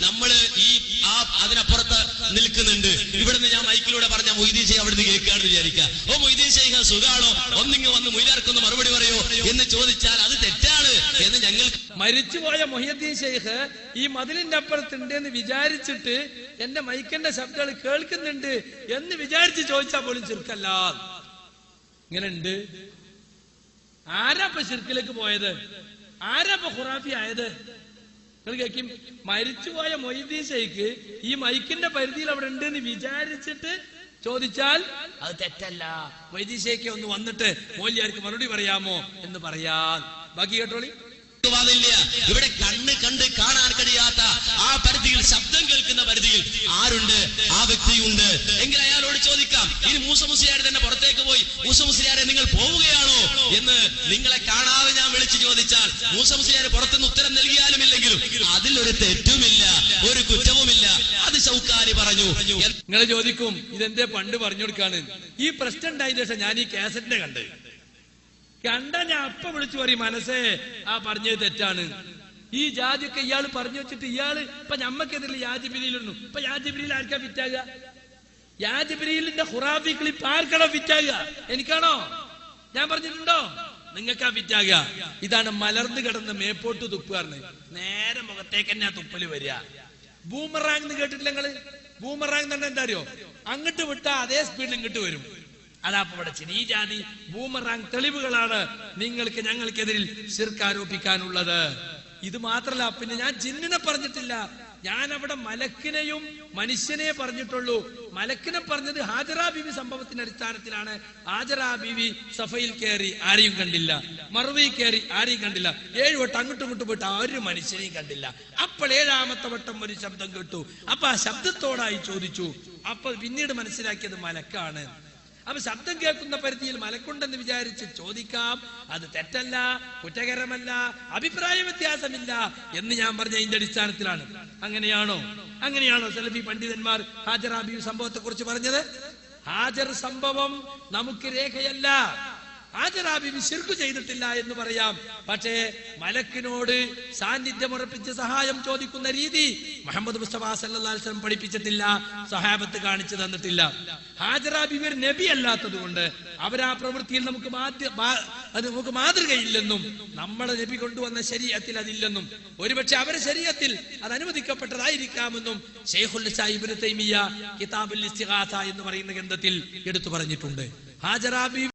നമ്മൾ അതിനപ്പുറത്ത് നിൽക്കുന്നുണ്ട്. ഇവിടുന്ന് ഞാൻ മൈക്കിലൂടെ പറഞ്ഞ മൊയ്തീൻ ഷെയ്ഖ് അവിടുന്ന് കേൾക്കാണെന്ന് വിചാരിക്കുക. ഓ മൊയ്തീൻ ഷെയ്ഖ് സുഖാണോ, ഒന്നിങ്ങ് വന്ന് മൊയ്ലാർക്കൊന്ന് മറുപടി പറയോ എന്ന് ചോദിച്ചാൽ അത് തെറ്റാണ് എന്ന് ഞങ്ങൾ. മരിച്ചുപോയ മൊഹീദ്ദീൻ ഷെയ്ഖ് ഈ മതിലിന്റെ അപ്പുറത്തുണ്ട് എന്ന് വിചാരിച്ചിട്ട് എന്റെ മൈക്കിന്റെ ശബ്ദങ്ങൾ കേൾക്കുന്നുണ്ട് എന്ന് വിചാരിച്ച് ചോദിച്ചാൽ പോലും ശിർക്കല്ല. ഇങ്ങനെ ഉണ്ട്. ആരാപ്പ ശിർക്കിലേക്ക് പോയത്? ആരാപ്പ ഖുറാഫി ആയത്? നിങ്ങൾ കേൾക്കും. മരിച്ചുപോയ മൊയ്തീൻ ഷെയ്ഖ് ഈ മൈക്കിന്റെ പരിധിയിൽ അവിടെ ഉണ്ട് എന്ന് വിചാരിച്ചിട്ട് ചോദിച്ചാൽ അത് തെറ്റല്ല. മൊയ്തീൻ ഷെയ്ഖ് ഒന്ന് വന്നിട്ട് മൗലവിയാർക്ക് മറുപടി പറയാമോ എന്ന് പറയാൻ. ബാക്കി കേട്ടോളി. ഇവിടെ കണ്ണ് കണ്ട് കാണാൻ കഴിയാത്ത ആ പരിധിയിൽ, ശബ്ദം കേൾക്കുന്ന പരിധിയിൽ ആരുണ്ട്? ആ വ്യക്തിയുണ്ട് എങ്കിൽ അയാളോട് ചോദിക്കാം. ഇനി മൂസ മുസ്ലിയാർ തന്നെ പുറത്തേക്ക് പോയി, മൂസ മുസ്ലിയാരെ നിങ്ങൾ പോവുകയാണോ എന്ന് നിങ്ങളെ കാണാതെ ഞാൻ വിളിച്ചു ചോദിച്ചാൽ മൂസ മുസ്ലിയാർ പുറത്തുനിന്ന് ഉത്തരം നൽകിയാലും ഇല്ലെങ്കിലും അതിലൊരു തെറ്റുമില്ല, ഒരു കുറ്റവുമില്ല. അത് ശൗക്കാനി പറഞ്ഞു. നിങ്ങൾ ചോദിക്കും ഇതെന്തേ പണ്ട് പറഞ്ഞു കൊടുക്കാണ്? ഈ പ്രശ്നം ഉണ്ടായതിനു ശേഷം ഞാൻ ഈ കാസറ്റിനെ കണ്ട ഞാൻ അപ്പ വിളിച്ചു പറയും, മനസ്സേ ആ പറഞ്ഞത് തെറ്റാണ്. ഈ ജാതിയൊക്കെ ഇയാള് പറഞ്ഞു വെച്ചിട്ട് ഇയാള് ഇപ്പൊ ഞമ്മക്കെതിരെ യാജിബിരിയിലിരുന്നു. ഇപ്പൊ യാജിബിരിയിൽ ആർക്കാ ഫിറ്റാകുക? യാജിബിരിയിലിന്റെ ഖുറാഫി ക്ലിപ്പ് ആർക്കാണോ ഫിറ്റാകുക? എനിക്കാണോ? ഞാൻ പറഞ്ഞിട്ടുണ്ടോ? നിങ്ങൾക്കാ ഫിറ്റാകുക. ഇതാണ് മലർന്നു കിടന്ന് മേപ്പോട്ട് തുപ്പുകാരന് നേരെ മുഖത്തേക്ക് തന്നെ ആ തുപ്പല് വരിക. ബൂമറാങ് എന്ന് കേട്ടിട്ടില്ല നിങ്ങള്? ബൂമറാങ് എന്ന് പറഞ്ഞാൽ എന്താ അറിയോ? അങ്ങോട്ട് വിട്ടാ അതേ സ്പീഡിൽ ഇങ്ങോട്ട് വരും. അതാപ്പോ ഇവിടെ ഈ ജാതി ബൂമറാങ് തെളിവുകളാണ് നിങ്ങൾക്ക് ഞങ്ങൾക്കെതിരിൽ ശിർക്ക് ആരോപിക്കാനുള്ളത്. ഇത് മാത്രല്ല, പിന്നെ ഞാൻ ജിന്നിനെ പറഞ്ഞിട്ടില്ല. ഞാൻ അവിടെ മലക്കിനെയും മനുഷ്യനെ പറഞ്ഞിട്ടുള്ളൂ. മലക്കിനെ പറഞ്ഞത് ഹാജറ ബീവി സംഭവത്തിന്റെ അടിസ്ഥാനത്തിലാണ്. ഹാജറ ബീവി സഫയിൽ കയറി ആരെയും കണ്ടില്ല, മറുവയിൽ കയറി ആരെയും കണ്ടില്ല. 7 വട്ടം അങ്ങോട്ടും ഇങ്ങോട്ടും പോയിട്ട് ഒരു മനുഷ്യനെയും കണ്ടില്ല. അപ്പോൾ 7ാമത്തെ വട്ടം ഒരു ശബ്ദം കേട്ടു. അപ്പൊ ആ ശബ്ദത്തോടായി ചോദിച്ചു. അപ്പൊ പിന്നീട് മനസ്സിലാക്കിയത് മലക്കാണ്. അപ്പൊ ശബ്ദം കേൾക്കുന്ന പരിധിയിൽ മലക്കുണ്ടെന്ന് വിചാരിച്ച് ചോദിക്കാം. അത് തെറ്റല്ല, കുറ്റകരമല്ല, അഭിപ്രായ വ്യത്യാസമില്ല എന്ന് ഞാൻ പറഞ്ഞ ഇതിന്റെ അടിസ്ഥാനത്തിലാണ്. അങ്ങനെയാണോ സലഫി പണ്ഡിതന്മാർ ഹാജറ ബീവി സംഭവത്തെ കുറിച്ച് പറഞ്ഞത്? ഹാജർ സംഭവം നമുക്ക് രേഖയല്ല. ഹാജറ ബീവി ശിർക്ക് ചെയ്തിട്ടില്ല എന്ന് പറയാം. പക്ഷേ മലക്കിനോട് സാന്നിധ്യം ഉറപ്പിച്ച് സഹായം ചോദിക്കുന്ന രീതി മുഹമ്മദ് മുസ്തഫ സല്ലല്ലാഹു അലൈഹി വസല്ലം പഠിപ്പിച്ചിട്ടില്ല, സഹാബത്ത് കാണിച്ചു തന്നിട്ടില്ല. ഹാജറ ബീവി ഒരു നബി അല്ലാത്തത് കൊണ്ട് അവരാ പ്രവൃത്തിയിൽ നമുക്ക് മാതൃകയില്ലെന്നും നമ്മുടെ നബി കൊണ്ടുവന്ന ശരീഅത്തിൽ അതില്ലെന്നും ഒരുപക്ഷെ അവരുടെ ശരീഅത്തിൽ അത് അനുവദിക്കപ്പെട്ടതായിരിക്കാമെന്നും ശൈഖുൽ ഇസ്ലാം ഇബ്നു തൈമിയ്യ കിതാബുൽ ഇസ്തിഗാസ എന്ന് പറയുന്ന ഗ്രന്ഥത്തിൽ എടുത്തു പറഞ്ഞിട്ടുണ്ട്. ഹാജറ ബീവി